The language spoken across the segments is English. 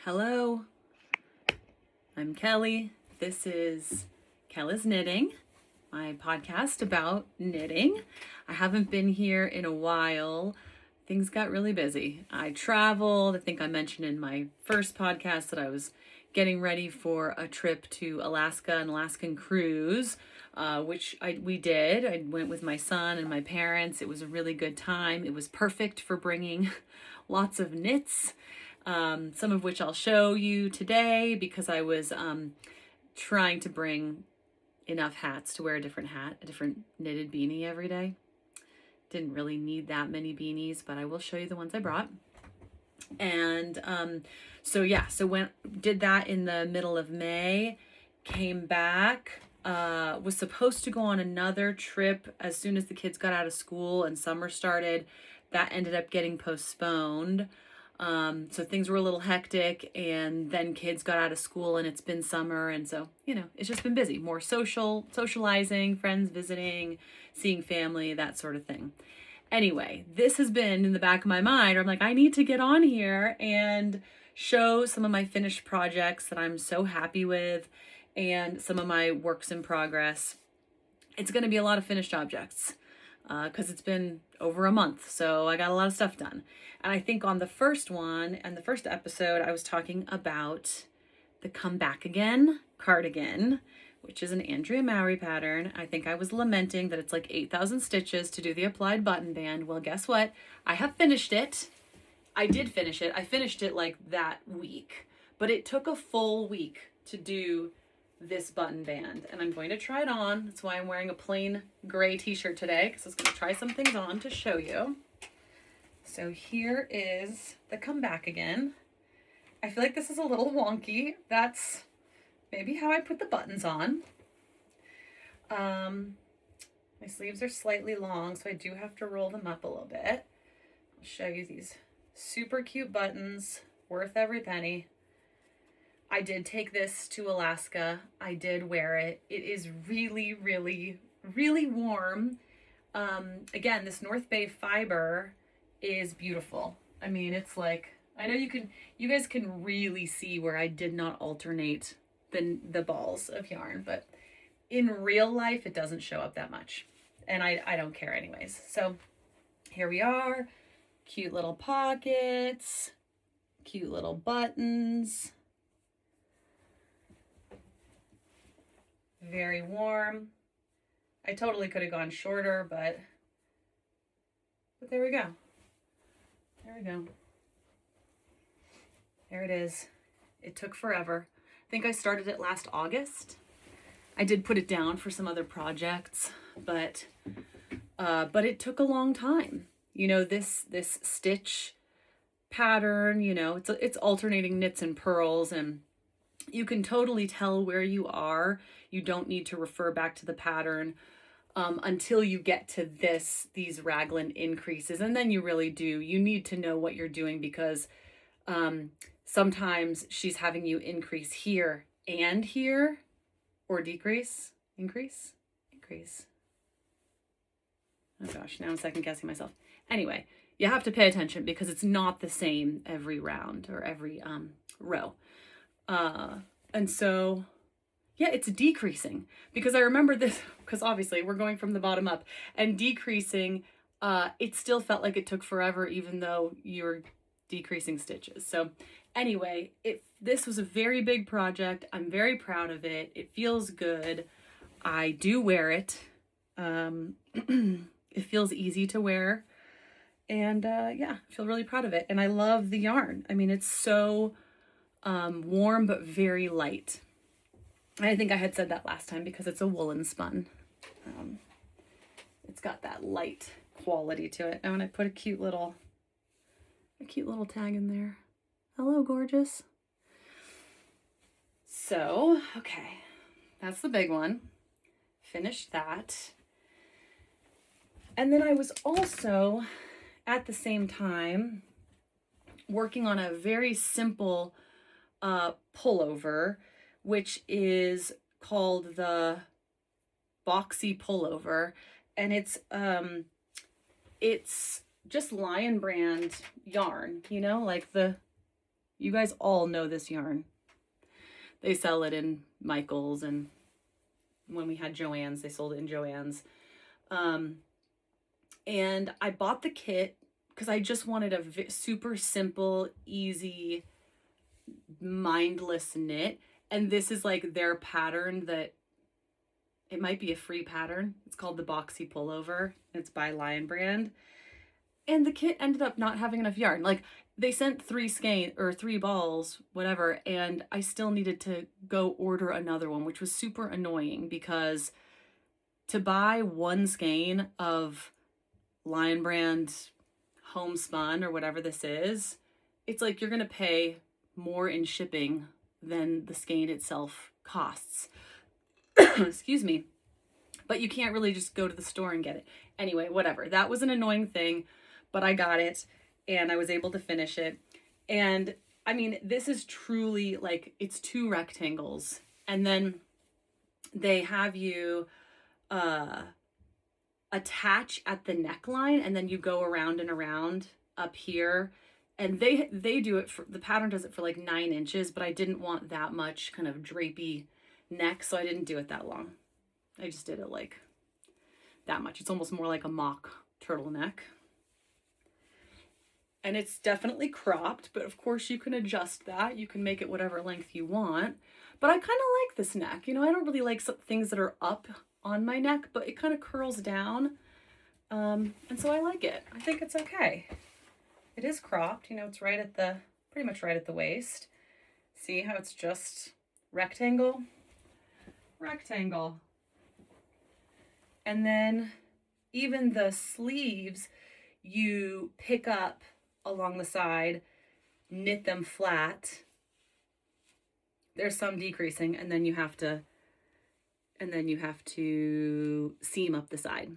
Hello, I'm Kelly. This is Kelly's Knitting, my podcast about knitting. I haven't been here in a while. Things got really busy. I traveled. I think I mentioned in my first podcast that I was getting ready for a trip to Alaska, an Alaskan cruise, which we did. I went with my son and my parents. It was a really good time. It was perfect for bringing lots of knits. Some of which I'll show you today because I was trying to bring enough hats to wear a different hat, a different knitted beanie every day. Didn't really need that many beanies, but I will show you the ones I brought. And so did that in the middle of May, came back, was supposed to go on another trip as soon as the kids got out of school and summer started. That ended up getting postponed. So things were a little hectic, and then kids got out of school and it's been summer. And so, it's just been busy, more socializing, friends visiting, seeing family, that sort of thing. Anyway, this has been in the back of my mind where I'm like, I need to get on here and show some of my finished projects that I'm so happy with and some of my works in progress. It's going to be a lot of finished objects. Because it's been over a month, so I got a lot of stuff done. And I think on the first one and the first episode, I was talking about the Comebackigan Cardigan, which is an Andrea Mowry pattern. I think I was lamenting that it's like 8,000 stitches to do the applied button band. Well, guess what? I have finished it. I did finish it. I finished it like that week, but it took a full week to do this button band, and I'm going to try it on. That's why I'm wearing a plain gray t-shirt today, because I was going to try some things on to show you. So here is the Comebackigan. I feel like this is a little wonky. That's maybe how I put the buttons on. My sleeves are slightly long, so I do have to roll them up a little bit. I'll show you these super cute buttons, worth every penny. I did take this to Alaska. I did wear it. It is really, really, really warm. Again, this North Bay fiber is beautiful. I mean, it's like, I know you guys can really see where I did not alternate the balls of yarn, but in real life, it doesn't show up that much. And I don't care anyways. So here we are. Cute little pockets, cute little buttons. Very warm. I totally could have gone shorter, but there we go. There we go. There it is. It took forever. I think I started it last August. I did put it down for some other projects, but it took a long time. This stitch pattern, it's alternating knits and purls, and you can totally tell where you are. You don't need to refer back to the pattern until you get to these raglan increases. And then you really do. You need to know what you're doing, because sometimes she's having you increase here and here, or decrease, increase. Oh gosh, now I'm second guessing myself. Anyway, you have to pay attention because it's not the same every round or every row. And so, yeah, it's decreasing, because I remember this, because obviously we're going from the bottom up, and decreasing, it still felt like it took forever, even though you're decreasing stitches. So anyway, this was a very big project. I'm very proud of it. It feels good. I do wear it. It feels easy to wear. And yeah, I feel really proud of it. And I love the yarn. I mean, it's so warm but very light. I think I had said that last time because it's a woolen spun. It's got that light quality to it. And when I put a cute little tag in there. Hello, gorgeous. So, okay, that's the big one. Finished that. And then I was also, at the same time, working on a very simple pullover, which is called the Boxy Pullover, and it's just Lion brand yarn, like the You guys all know this yarn. They sell it in Michael's, and when we had Joann's, they sold it in Joann's. And I bought the kit because I just wanted a super simple, easy, mindless knit. And this is like their pattern that, it might be a free pattern. It's called the Boxy Pullover. It's by Lion Brand. And the kit ended up not having enough yarn. Like, they sent 3 skein or 3 balls, whatever, and I still needed to go order another one, which was super annoying because to buy 1 skein of Lion Brand homespun or whatever this is, it's like you're gonna pay more in shipping than the skein itself costs. Excuse me. But you can't really just go to the store and get it. Anyway, whatever. That was an annoying thing, but I got it and I was able to finish it. And I mean, this is truly like, it's 2 rectangles. And then they have you attach at the neckline, and then you go around and around up here. And they do it for, the pattern does it for like 9 inches, but I didn't want that much kind of drapey neck, so I didn't do it that long. I just did it like that much. It's almost more like a mock turtleneck. And it's definitely cropped, but of course you can adjust that. You can make it whatever length you want. But I kind of like this neck. You know, I don't really like some things that are up on my neck, but it kind of curls down. And so I like it. I think it's okay. It is cropped, you know, it's right at the, pretty much right at the waist. See how it's just rectangle? Rectangle. And then even the sleeves, you pick up along the side, knit them flat. There's some decreasing, and then you have to seam up the side.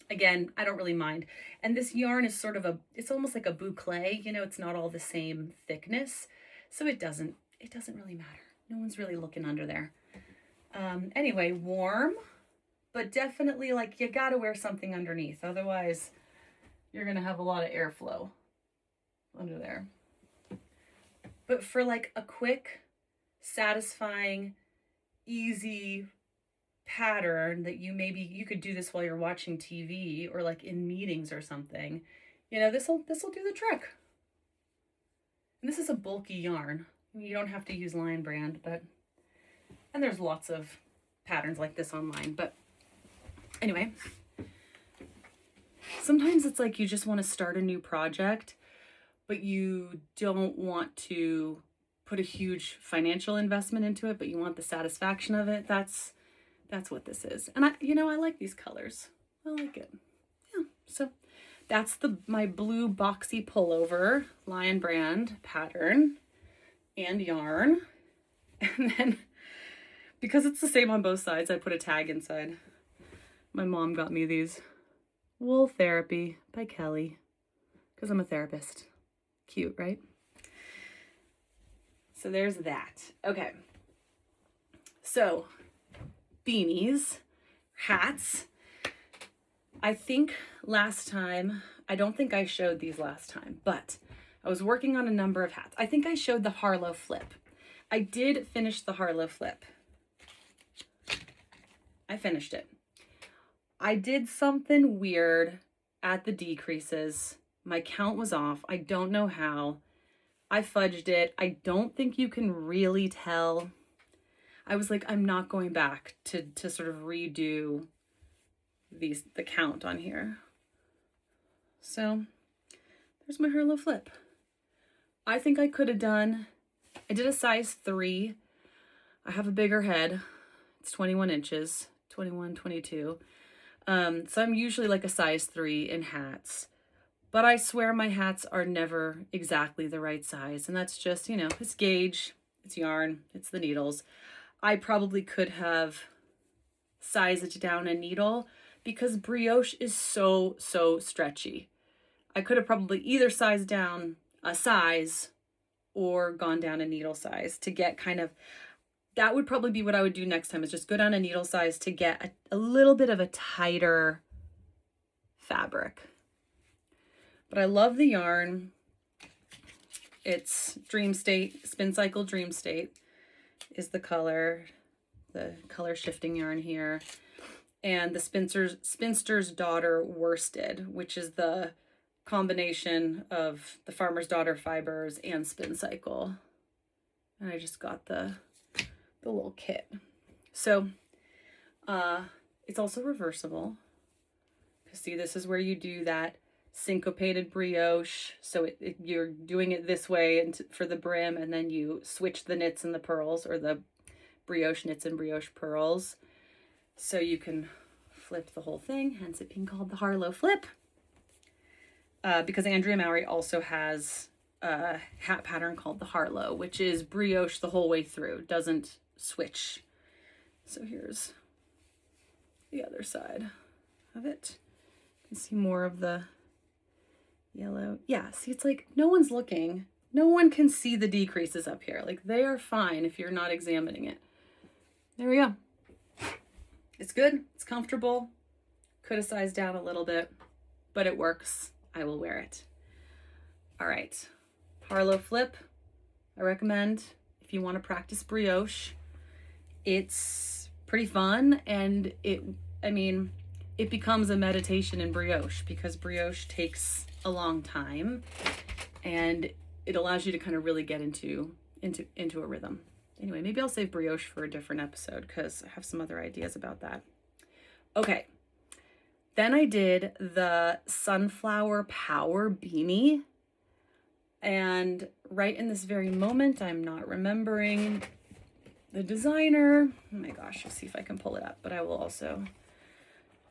Again, I don't really mind. And this yarn is sort of it's almost like a boucle, you know, it's not all the same thickness. So it doesn't really matter. No one's really looking under there. Anyway, warm, but definitely like you gotta wear something underneath. Otherwise you're gonna have a lot of airflow under there. But for like a quick, satisfying, easy pattern that you could do this while you're watching TV or like in meetings or something, you know, this'll do the trick. And this is a bulky yarn. You don't have to use Lion Brand, and there's lots of patterns like this online. But anyway, sometimes it's like you just want to start a new project, but you don't want to put a huge financial investment into it, but you want the satisfaction of it. That's what this is. And I like these colors. I like it. Yeah. So that's my blue Boxy Pullover Lion Brand pattern and yarn. And then because it's the same on both sides, I put a tag inside. My mom got me these. Wool Therapy by Kelly, because I'm a therapist. Cute, right? So there's that. Okay. So beanies, hats. I think last time, I don't think I showed these last time, but I was working on a number of hats. I think I showed the Harlow Flip. I did finish the Harlow Flip. I finished it. I did something weird at the decreases. My count was off. I don't know how. I fudged it. I don't think you can really tell. I was like, I'm not going back to sort of redo the count on here. So there's my Harlow Flip. I think I could have done, I did a size 3. I have a bigger head. It's 21 inches, 21, 22. So I'm usually like a size 3 in hats. But I swear my hats are never exactly the right size. And that's just, you know, it's gauge, it's yarn, it's the needles. I probably could have sized down a needle because brioche is so stretchy. I could have probably either sized down a size or gone down a needle size to get kind of, that would probably be what I would do next time, is just go down a needle size to get a little bit of a tighter fabric. But I love the yarn. It's Dream State, Spin Cycle Dream State is the color shifting yarn here. And the Spinster's Daughter Worsted, which is the combination of the Farmer's Daughter fibers and Spin Cycle. And I just got the little kit. So it's also reversible. See, this is where you do that syncopated brioche. So you're doing it this way and for the brim, and then you switch the knits and the purls, or the brioche knits and brioche purls. So you can flip the whole thing, hence it being called the Harlow Flip. Because Andrea Mowry also has a hat pattern called the Harlow, which is brioche the whole way through, doesn't switch. So here's the other side of it. You can see more of the yellow. Yeah, see, it's like no one's looking. No one can see the decreases up here. Like, they are fine if you're not examining it. There we go. It's good. It's comfortable. Could have sized down a little bit, but it works. I will wear it. All right. Harlow Flip, I recommend if you want to practice brioche. It's pretty fun, and it becomes a meditation in brioche, because brioche takes a long time, and it allows you to kind of really get into a rhythm. Anyway, maybe I'll save brioche for a different episode, because I have some other ideas about that. Okay. Then I did the Sunflower Power Beanie. And right in this very moment, I'm not remembering the designer. Oh my gosh, let's see if I can pull it up. But I will also,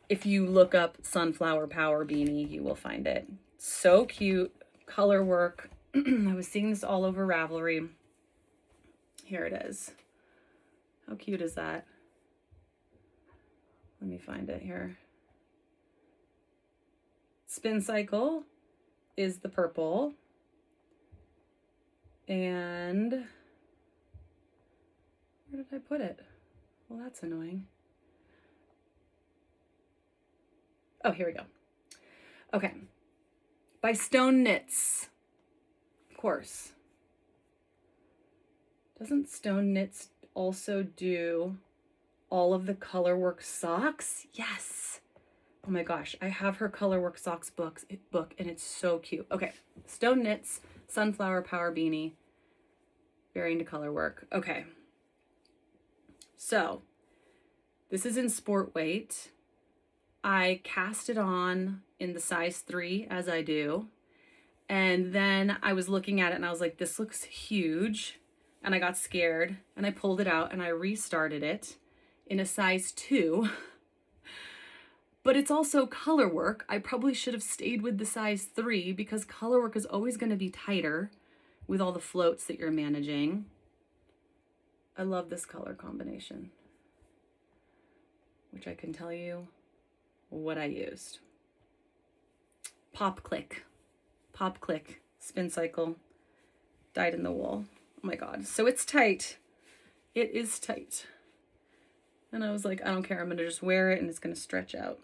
if you look up Sunflower Power Beanie, you will find it. So cute, color work. I was seeing this all over Ravelry. Here it is. How cute is that? Let me find it here. Spin Cycle is the purple. And where did I put it? Well, that's annoying. Oh, here we go. Okay. By Stone Knits. Of course. Doesn't Stone Knits also do all of the colorwork socks? Yes. Oh my gosh, I have her colorwork socks book, and it's so cute. Okay, Stone Knits, Sunflower Power Beanie. Very into colorwork. Okay. So, this is in sport weight. I cast it on in the size 3, as I do. And then I was looking at it and I was like, this looks huge. And I got scared and I pulled it out and I restarted it in a size 2. But it's also color work. I probably should have stayed with the size 3, because color work is always going to be tighter with all the floats that you're managing. I love this color combination, which I can tell you what I used. Pop Click, Spin Cycle, dyed in the wool. Oh my God. So it's tight. It is tight. And I was like, I don't care. I'm going to just wear it and it's going to stretch out.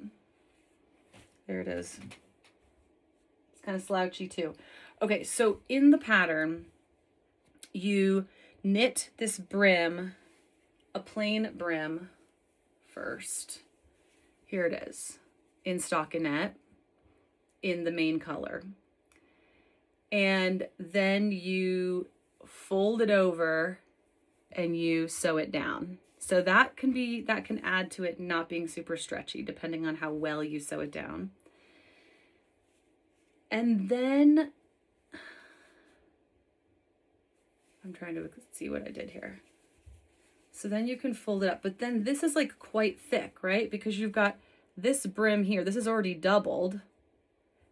There it is. It's kind of slouchy too. Okay, so in the pattern, you knit this brim, a plain brim first. Here it is, in stockinette, in the main color. And then you fold it over and you sew it down. So that can add to it not being super stretchy, depending on how well you sew it down. And then I'm trying to see what I did here. So then you can fold it up, but then this is like quite thick, right? Because you've got this brim here. This is already doubled.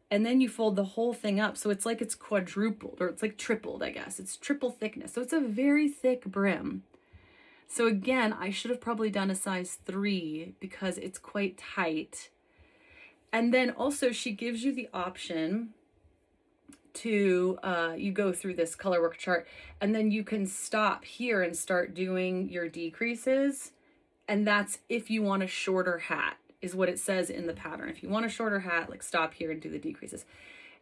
And then you fold the whole thing up. So it's like it's quadrupled, or it's like tripled, I guess. It's triple thickness. So it's a very thick brim. So again, I should have probably done a size 3 because it's quite tight. And then also she gives you the option to, you go through this colorwork chart and then you can stop here and start doing your decreases. And that's if you want a shorter hat, is what it says in the pattern. If you want a shorter hat, like stop here and do the decreases.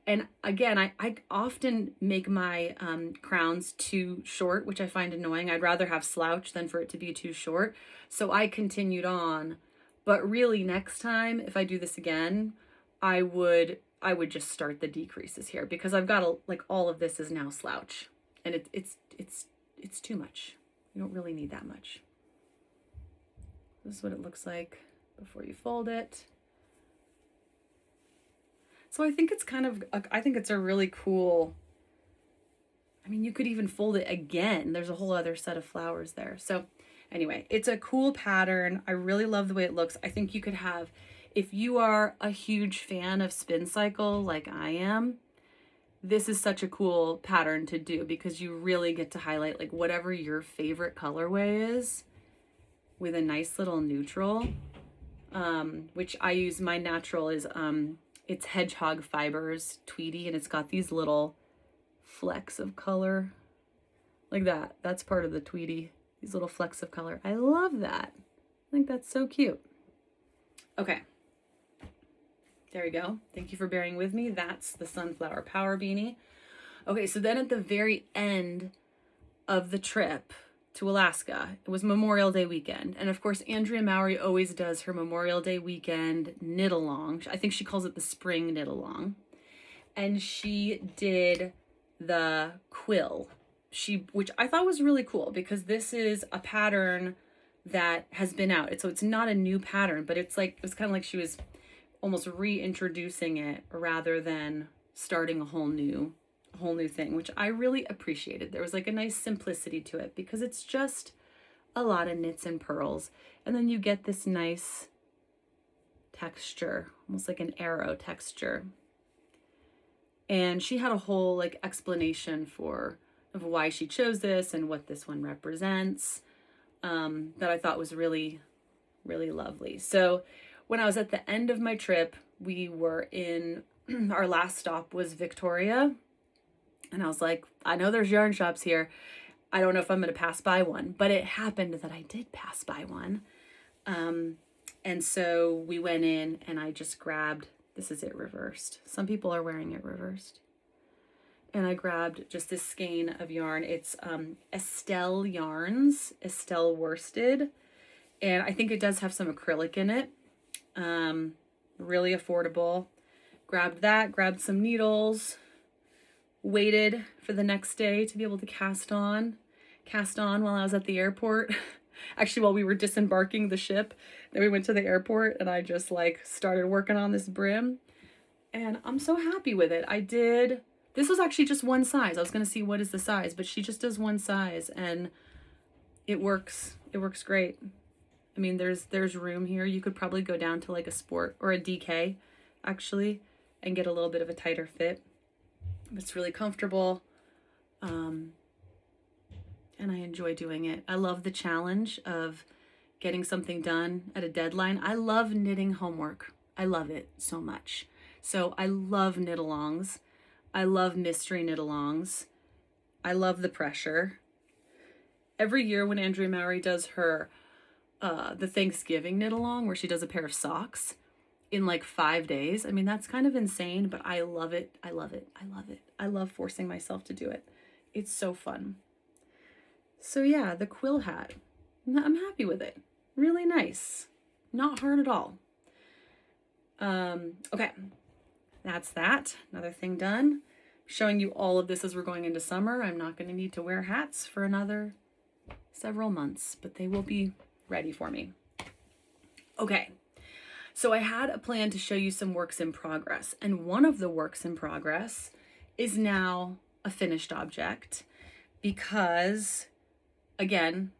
And again, I often make my crowns too short, which I find annoying. I'd rather have slouch than for it to be too short. So I continued on. But really next time, if I do this again, I would just start the decreases here, because I've got like all of this is now slouch, and it's too much. You don't really need that much. This is what it looks like before you fold it. So I think it's I think it's a really cool, I mean, you could even fold it again. There's a whole other set of flowers there. So anyway, it's a cool pattern. I really love the way it looks. I think you could have, if you are a huge fan of spin cycle like I am, this is such a cool pattern to do, because you really get to highlight like whatever your favorite colorway is with a nice little neutral, which I use. My natural is, it's Hedgehog Fibers Tweedy, and it's got these little flecks of color like that. That's part of the Tweedy, these little flecks of color. I love that. I think that's so cute. Okay. There we go. Thank you for bearing with me. That's the Sunflower Power Beanie. Okay, so then at the very end of the trip to Alaska, it was Memorial Day weekend. And of course, Andrea Mowry always does her Memorial Day weekend knit along. I think she calls it the spring knit along. And she did the quill, which I thought was really cool, because this is a pattern that has been out. So it's not a new pattern, but it was kind of like she was almost reintroducing it rather than starting a whole new thing, which I really appreciated. There was like a nice simplicity to it, because it's just a lot of knits and purls, and then you get this nice texture, almost like an arrow texture. And she had a whole like explanation of why she chose this and what this one represents, that I thought was really, really lovely. So when I was at the end of my trip, we were in, our last stop was Victoria. And I was like, I know there's yarn shops here. I don't know if I'm going to pass by one. But it happened that I did pass by one. And so we went in and I just grabbed, this is it reversed. Some people are wearing it reversed. And I grabbed just this skein of yarn. It's Estelle Yarns, Estelle worsted. And I think it does have some acrylic in it. Really affordable. Grabbed that, grabbed some needles, waited for the next day to be able to cast on while I was at the airport. Actually, while we were disembarking the ship, then we went to the airport and I just like started working on this brim, and I'm so happy with it. This was actually just one size. I was going to see what is the size, but she just does one size and it works. It works great. I mean, there's room here. You could probably go down to like a sport or a DK actually and get a little bit of a tighter fit. It's really comfortable. And I enjoy doing it. I love the challenge of getting something done at a deadline. I love knitting homework. I love it so much. So I love knit-alongs. I love mystery knit-alongs. I love the pressure. Every year when Andrea Mowry does her the Thanksgiving knit-along, where she does a pair of socks in like 5 days. I mean, that's kind of insane, but I love it. I love it. I love it. I love forcing myself to do it. It's so fun. So yeah, the Quill Hat. I'm happy with it. Really nice. Not hard at all. Okay. That's that. Another thing done. Showing you all of this as we're going into summer. I'm not going to need to wear hats for another several months, but they will be ready for me. Okay. So I had a plan to show you some works in progress, and one of the works in progress is now a finished object because, again,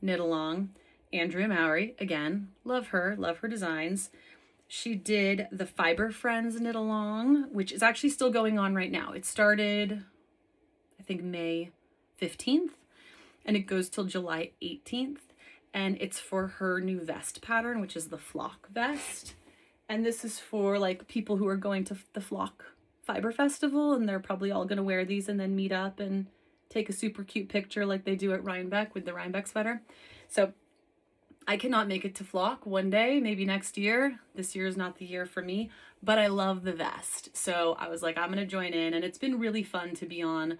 knit along, Andrea Mowry, again, love her designs. She did the Fiber Friends knit along, which is actually still going on right now. It started, I think, May 15th, and it goes till July 18th. And it's for her new vest pattern, which is the Flock vest. And this is for like people who are going to the Flock Fiber Festival, and they're probably all going to wear these and then meet up and take a super cute picture like they do at Rhinebeck with the Rhinebeck sweater. So I cannot make it to flock one day, maybe next year. This year is not the year for me, but I love the vest. So I was like, I'm going to join in. And it's been really fun to be on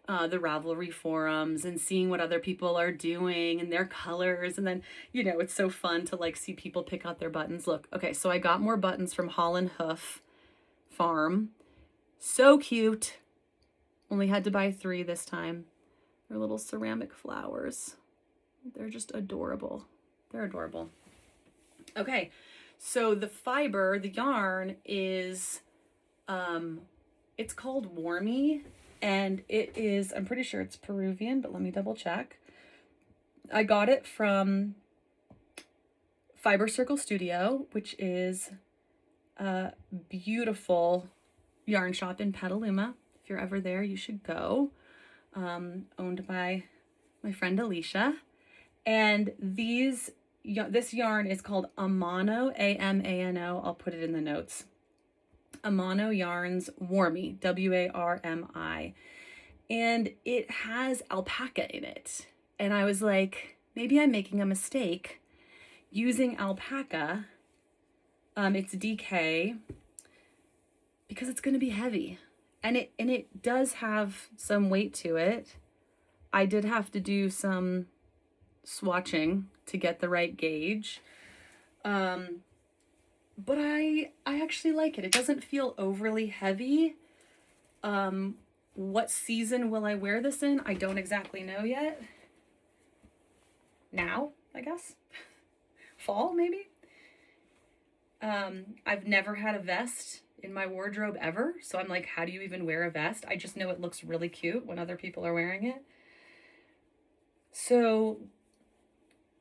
the Ravelry forums and seeing what other people are doing and their colors. And then, you know, it's so fun to like see people pick out their buttons. Look, okay, so I got more buttons from Holland Hoof Farm. So cute. Only had to buy 3 this time. They're little ceramic flowers. They're just adorable. They're adorable. Okay, so the fiber, the yarn is, it's called Warmy, and it is, I'm pretty sure it's Peruvian, but let me double check. I got it from Fiber Circle Studio, which is a beautiful yarn shop in Petaluma. If you're ever there, you should go. Owned by my friend Alicia. And this yarn is called Amano, A-M-A-N-O. I'll put it in the notes. Amano Yarns Warmy, W-A-R-M-I. And it has alpaca in it. And I was like, maybe I'm making a mistake using alpaca. It's DK because it's going to be heavy. And it does have some weight to it. I did have to do some swatching to get the right gauge. But I actually like it. It doesn't feel overly heavy. What season will I wear this in? I don't exactly know yet. Now, I guess. Fall, maybe? I've never had a vest in my wardrobe ever. So I'm like, how do you even wear a vest? I just know it looks really cute when other people are wearing it. So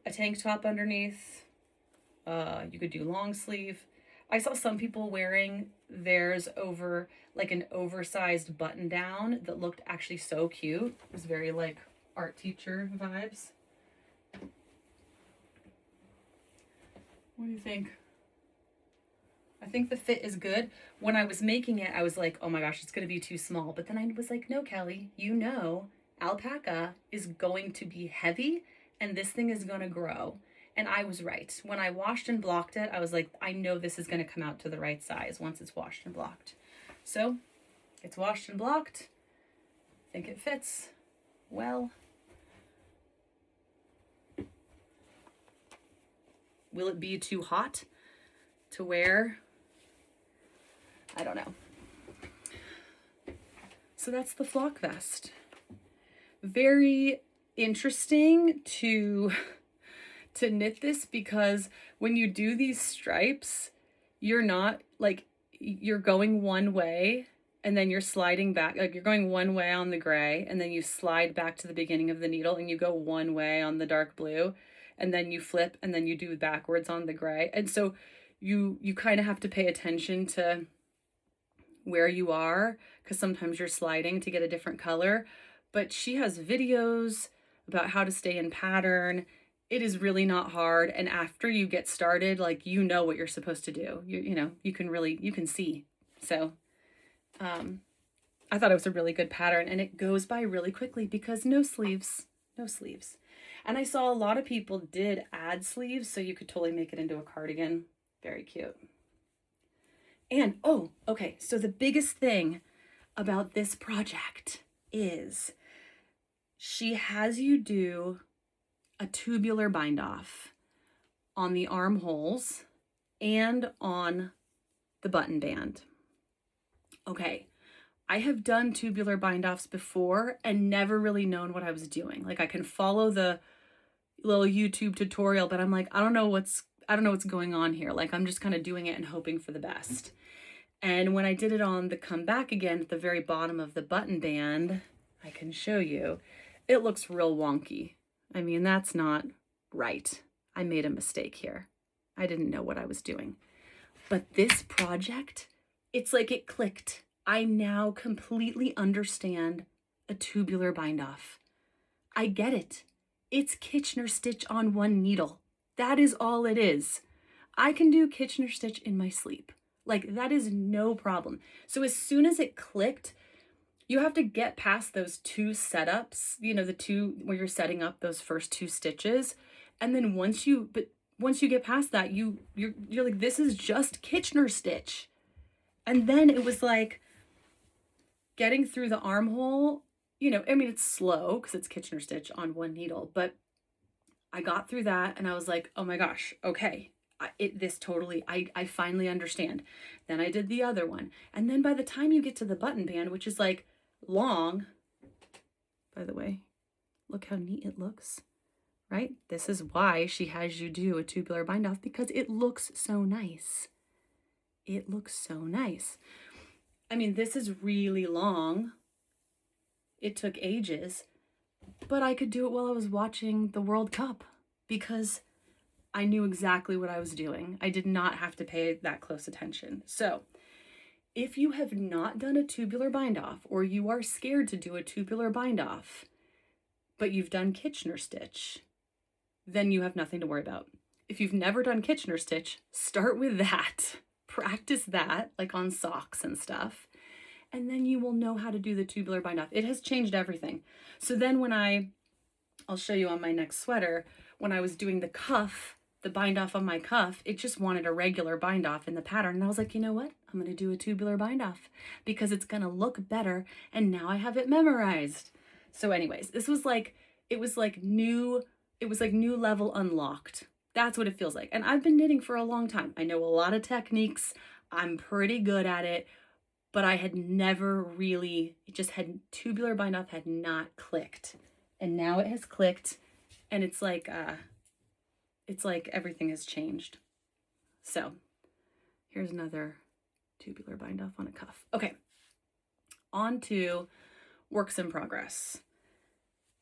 a tank top underneath. You could do long sleeve. I saw some people wearing theirs over like an oversized button down that looked actually so cute. It was very like art teacher vibes. What do you think? I think the fit is good. When I was making it, I was like, oh my gosh, it's going to be too small. But then I was like, no, Kelly, you know, alpaca is going to be heavy and this thing is going to grow. And I was right. When I washed and blocked it, I was like, I know this is going to come out to the right size once it's washed and blocked. So it's washed and blocked. I think it fits well. Will it be too hot to wear? I don't know. So that's the flock vest. Very interesting to knit this because when you do these stripes, you're not like, you're going one way and then you're sliding back, like you're going one way on the gray and then you slide back to the beginning of the needle and you go one way on the dark blue and then you flip and then you do backwards on the gray. And so you kind of have to pay attention to where you are because sometimes you're sliding to get a different color. But she has videos about how to stay in pattern. It is really not hard. And after you get started, like, you know what you're supposed to do. You know, you can see. So I thought it was a really good pattern and it goes by really quickly because no sleeves. And I saw a lot of people did add sleeves, so you could totally make it into a cardigan. Very cute. And, oh, okay. So the biggest thing about this project is she has you do a tubular bind off on the armholes and on the button band. Okay, I have done tubular bind offs before and never really known what I was doing. Like I can follow the little YouTube tutorial, but I'm like, I don't know what's going on here. Like I'm just kind of doing it and hoping for the best. And when I did it on the Comebackigan at the very bottom of the button band, I can show you, it looks real wonky. I mean, that's not right. I made a mistake here. I didn't know what I was doing. But this project, it's like it clicked. I now completely understand a tubular bind off. I get it. It's Kitchener stitch on one needle. That is all it is. I can do Kitchener stitch in my sleep. Like that is no problem. So as soon as it clicked, you have to get past those two setups, you know, the two where you're setting up those first two stitches. And then once you get past that, you're like, this is just Kitchener stitch. And then it was like getting through the armhole, you know, I mean, it's slow because it's Kitchener stitch on one needle, but I got through that and I was like, oh my gosh, okay. I finally understand. Then I did the other one. And then by the time you get to the button band, which is like long, by the way, look how neat it looks, right? This is why she has you do a tubular bind off, because it looks so nice. It looks so nice. I mean, this is really long. It took ages, but I could do it while I was watching the World Cup because I knew exactly what I was doing. I did not have to pay that close attention. So if you have not done a tubular bind off, or you are scared to do a tubular bind off, but you've done Kitchener stitch, then you have nothing to worry about. If you've never done Kitchener stitch, start with that. Practice that, like on socks and stuff. And then you will know how to do the tubular bind off. It has changed everything. So then when I'll show you on my next sweater, when I was doing the cuff, the bind off on my cuff, it just wanted a regular bind off in the pattern. And I was like, you know what? I'm going to do a tubular bind off because it's going to look better. And now I have it memorized. So anyways, it was like new level unlocked. That's what it feels like. And I've been knitting for a long time. I know a lot of techniques. I'm pretty good at it, but I had never really, tubular bind off had not clicked. And now it has clicked, and it's like everything has changed. So here's another tubular bind off on a cuff. Okay, on to works in progress.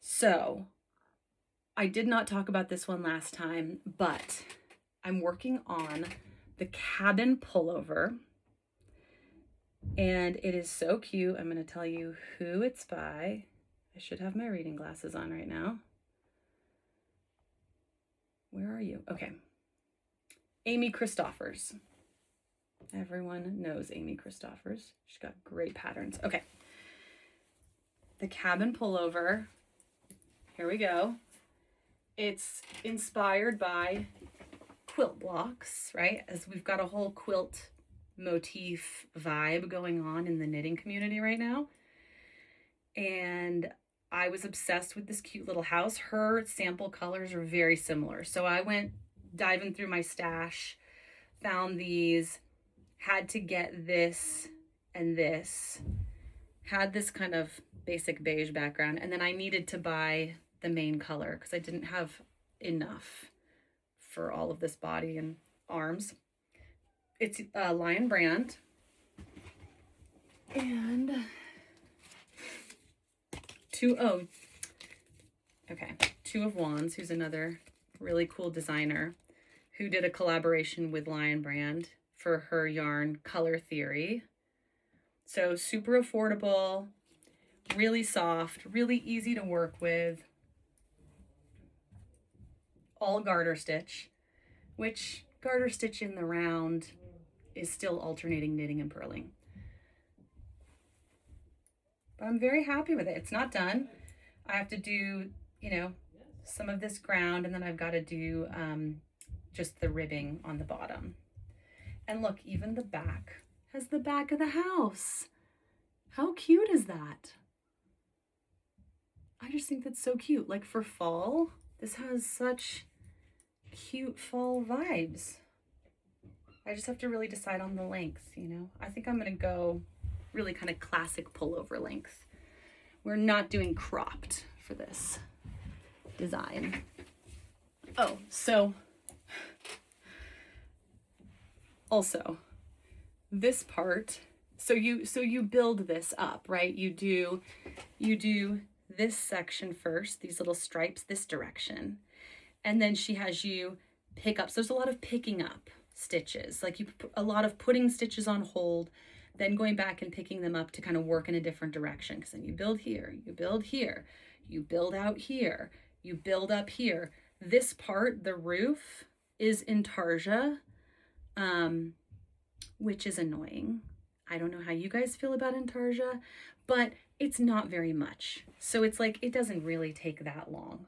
So I did not talk about this one last time, but I'm working on the cabin pullover, and it is so cute. I'm going to tell you who it's by. I should have my reading glasses on right now. Where are you? Okay. Amy Christoffers. Everyone knows Amy Christoffers. She's got great patterns. Okay. The cabin pullover. Here we go. It's inspired by quilt blocks, right? As we've got a whole quilt motif vibe going on in the knitting community right now. And I was obsessed with this cute little house. Her sample colors are very similar. So I went diving through my stash, found these, had to get this and this, had this kind of basic beige background, and then I needed to buy the main color because I didn't have enough for all of this body and arms. It's a Lion brand, and Two of Wands, who's another really cool designer who did a collaboration with Lion brand for her yarn Color Theory. So super affordable, really soft, really easy to work with. All garter stitch, which garter stitch in the round is still alternating knitting and purling. But I'm very happy with it. It's not done. I have to do, some of this ground, and then I've got to do just the ribbing on the bottom. And look, even the back has the back of the house. How cute is that? I just think that's so cute. Like for fall, this has such cute fall vibes. I just have to really decide on the length, I think I'm going to go really kind of classic pullover length. We're not doing cropped for this design. Oh, so also this part, so you build this up, right? You do this section first, these little stripes this direction, and then she has you pick up. So there's a lot of picking up stitches, like a lot of putting stitches on hold, then going back and picking them up to kind of work in a different direction. Because then you build here, you build here, you build out here, you build up here. This part, the roof, is intarsia, which is annoying. I don't know how you guys feel about intarsia, but it's not very much. So it's like, it doesn't really take that long.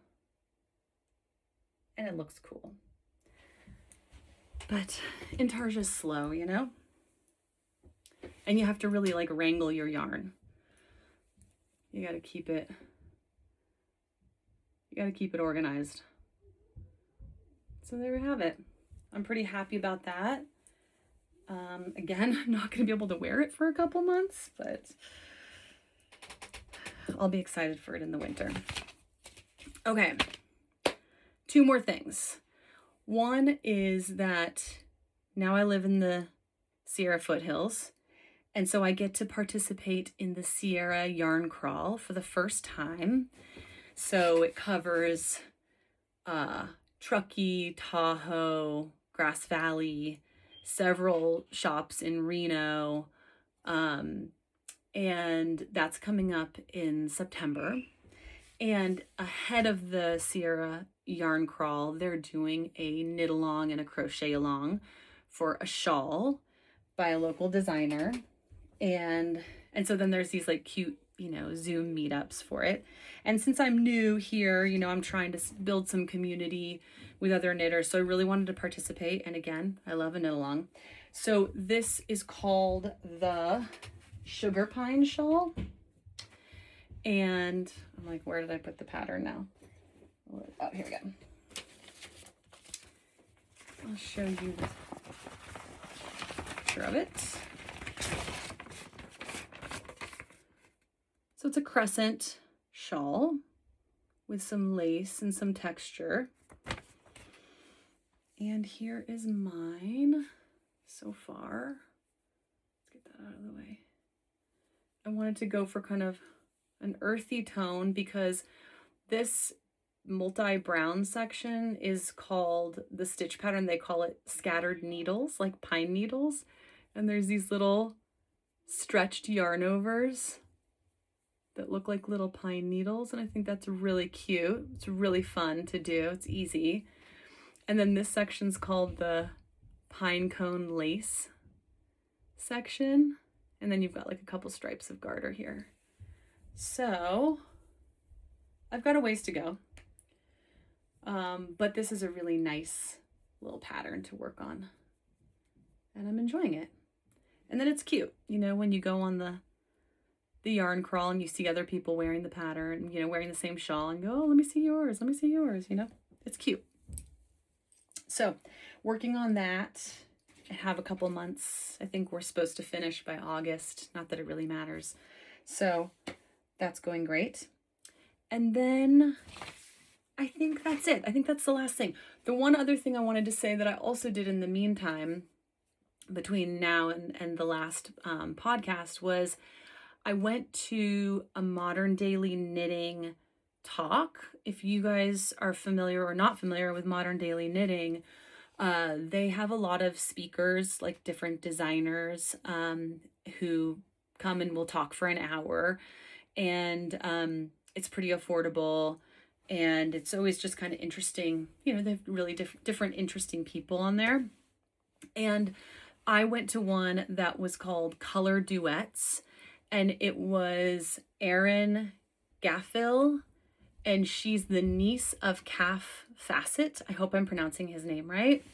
and it looks cool. But intarsia's slow, you know? And you have to really like wrangle your yarn. You gotta keep it organized. So there we have it. I'm pretty happy about that. Again, I'm not gonna be able to wear it for a couple months, but I'll be excited for it in the winter. Okay, 2 more things. One is that now I live in the Sierra foothills, and so I get to participate in the Sierra Yarn Crawl for the first time. So it covers Truckee, Tahoe, Grass Valley, several shops in Reno, and that's coming up in September. And ahead of the Sierra Yarn Crawl, they're doing a knit along and a crochet along for a shawl by a local designer. And so then there's these like cute, you know, Zoom meetups for it. And since I'm new here, you know, I'm trying to build some community with other knitters. So I really wanted to participate. And again, I love a knit along. So this is called the Sugar Pine Shawl. And I'm like, where did I put the pattern now? Oh, here we go. I'll show you the picture of it. So it's a crescent shawl with some lace and some texture. And here is mine so far. Let's get that out of the way. I wanted to go for kind of an earthy tone because this multi-brown section is called, the stitch pattern, they call it scattered needles, like pine needles. And there's these little stretched yarn overs that look like little pine needles. And I think that's really cute. It's really fun to do. It's easy. And then this section's called the pine cone lace section. And then you've got like a couple stripes of garter here. So I've got a ways to go. But this is a really nice little pattern to work on. And I'm enjoying it. And then it's cute, you know, when you go on the yarn crawl and you see other people wearing the pattern, you know, wearing the same shawl and go, oh, let me see yours, you know, it's cute. So working on that, I have a couple months. I think we're supposed to finish by August, not that it really matters. So that's going great. And then I think that's it. I think that's the last thing. The one other thing I wanted to say that I also did in the meantime, between now and the last podcast, was I went to a Modern Daily Knitting talk. If you guys are familiar or not familiar with Modern Daily Knitting, they have a lot of speakers, like different designers who come and will talk for an hour. And it's pretty affordable. And it's always just kind of interesting. You know, they have really different interesting people on there. And I went to one that was called Color Duets. And it was Erin Gaffil. And she's the niece of Kaffe Fassett. I hope I'm pronouncing his name right.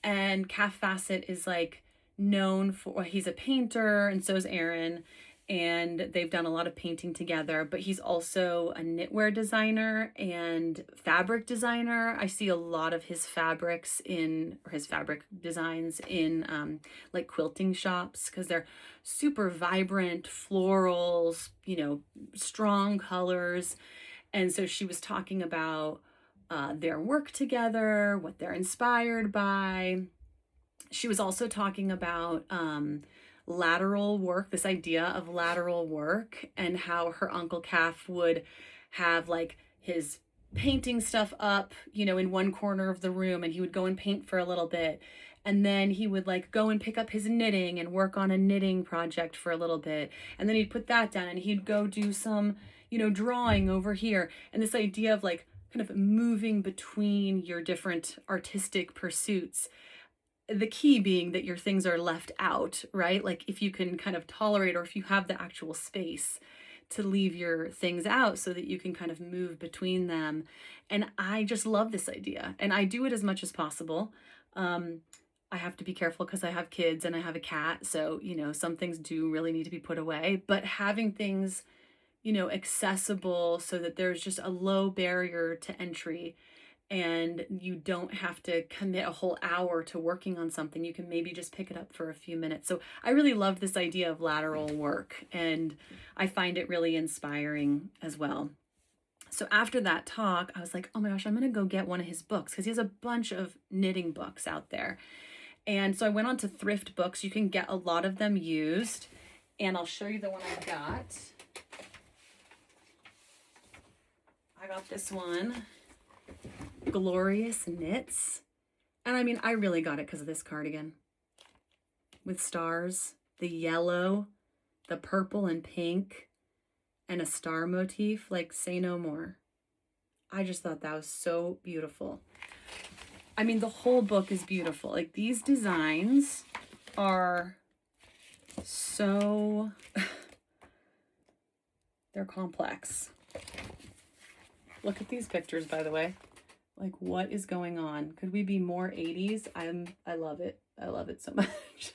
And Kaffe Fassett is like known for, he's a painter, and so is Erin. And they've done a lot of painting together, but he's also a knitwear designer and fabric designer. I see a lot of his fabrics or his fabric designs in like quilting shops, because they're super vibrant florals, you know, strong colors. And so she was talking about their work together, what they're inspired by. She was also talking about lateral work, this idea of lateral work, and how her Uncle Kaffe would have like his painting stuff up, you know, in one corner of the room, and he would go and paint for a little bit. And then he would like go and pick up his knitting and work on a knitting project for a little bit. And then he'd put that down and he'd go do some, you know, drawing over here. And this idea of like kind of moving between your different artistic pursuits. The key being that your things are left out, right? Like if you can kind of tolerate, or if you have the actual space to leave your things out so that you can kind of move between them. And I just love this idea, and I do it as much as possible. I have to be careful because I have kids and I have a cat. So, you know, some things do really need to be put away, but having things, you know, accessible so that there's just a low barrier to entry and you don't have to commit a whole hour to working on something. You can maybe just pick it up for a few minutes. So I really love this idea of lateral work, and I find it really inspiring as well. So after that talk, I was like, oh my gosh, I'm going to go get one of his books because he has a bunch of knitting books out there. And so I went on to Thrift Books. You can get a lot of them used, and I'll show you the one I got. I got this one, Glorious Knits. And I mean, I really got it because of this cardigan with stars, the yellow, the purple and pink, and a star motif, like say no more. I just thought that was so beautiful. I mean, the whole book is beautiful. Like, these designs are so, they're complex. Look at these pictures, by the way. Like, what is going on? Could we be more 80s? I love it. I love it so much.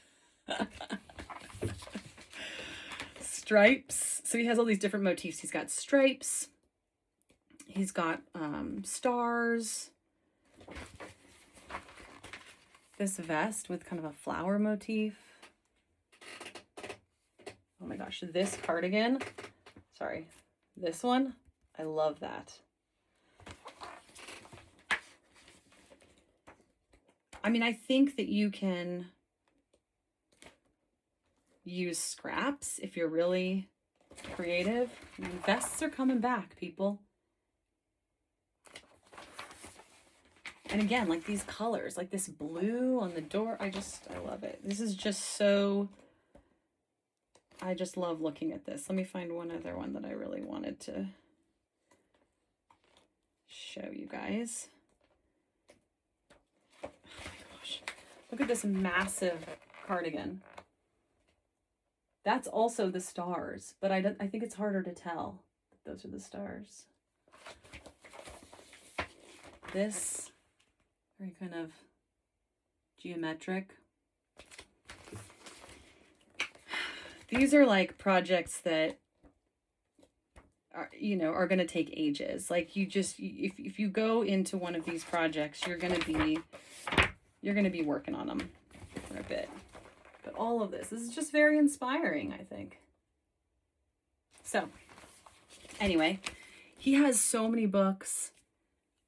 Stripes. So he has all these different motifs. He's got stripes. He's got stars. This vest with kind of a flower motif. Oh my gosh, this cardigan. Sorry, this one. I love that. I mean, I think that you can use scraps if you're really creative. I mean, vests are coming back, people. And again, like these colors, like this blue on the door, I love it. This is just so, I just love looking at this. Let me find one other one that I really wanted to show you guys. Oh my gosh. Look at this massive cardigan. That's also the stars, but I think it's harder to tell that those are the stars. This, very kind of geometric. These are like projects that are, you know, are going to take ages. Like, you just, if you go into one of these projects, you're going to be working on them for a bit. But all of this is just very inspiring, I think. So anyway, he has so many books.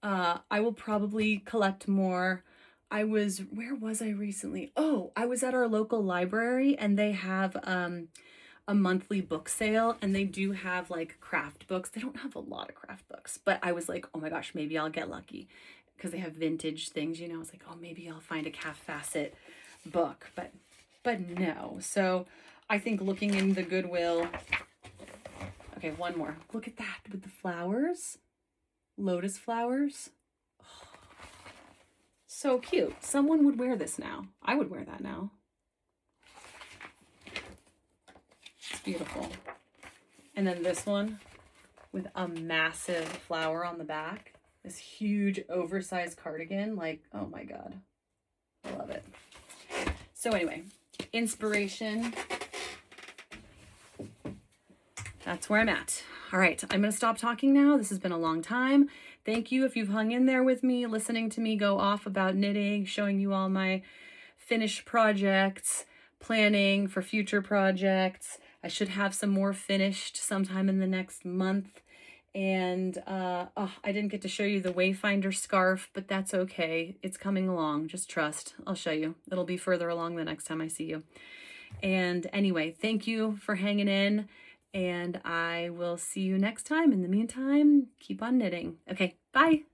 I will probably collect more. Where was I recently? Oh, I was at our local library, and they have a monthly book sale, and they do have like craft books. They don't have a lot of craft books, but I was like, oh my gosh, maybe I'll get lucky because they have vintage things, you know. I was like, oh, maybe I'll find a Fassett book, but no. So I think looking in the Goodwill. Okay, one more. Look at that with the flowers. Lotus flowers. Oh, so cute. Someone would wear this now. I would wear that now. It's beautiful. And then this one with a massive flower on the back. This huge oversized cardigan. Like, oh my God. I love it. So anyway, inspiration. That's where I'm at. All right, I'm going to stop talking now. This has been a long time. Thank you if you've hung in there with me, listening to me go off about knitting, showing you all my finished projects, planning for future projects. I should have some more finished sometime in the next month. And I didn't get to show you the Wayfinder scarf, but that's okay. It's coming along. Just trust. I'll show you. It'll be further along the next time I see you. And anyway, thank you for hanging in. And I will see you next time. In the meantime, keep on knitting. Okay, bye.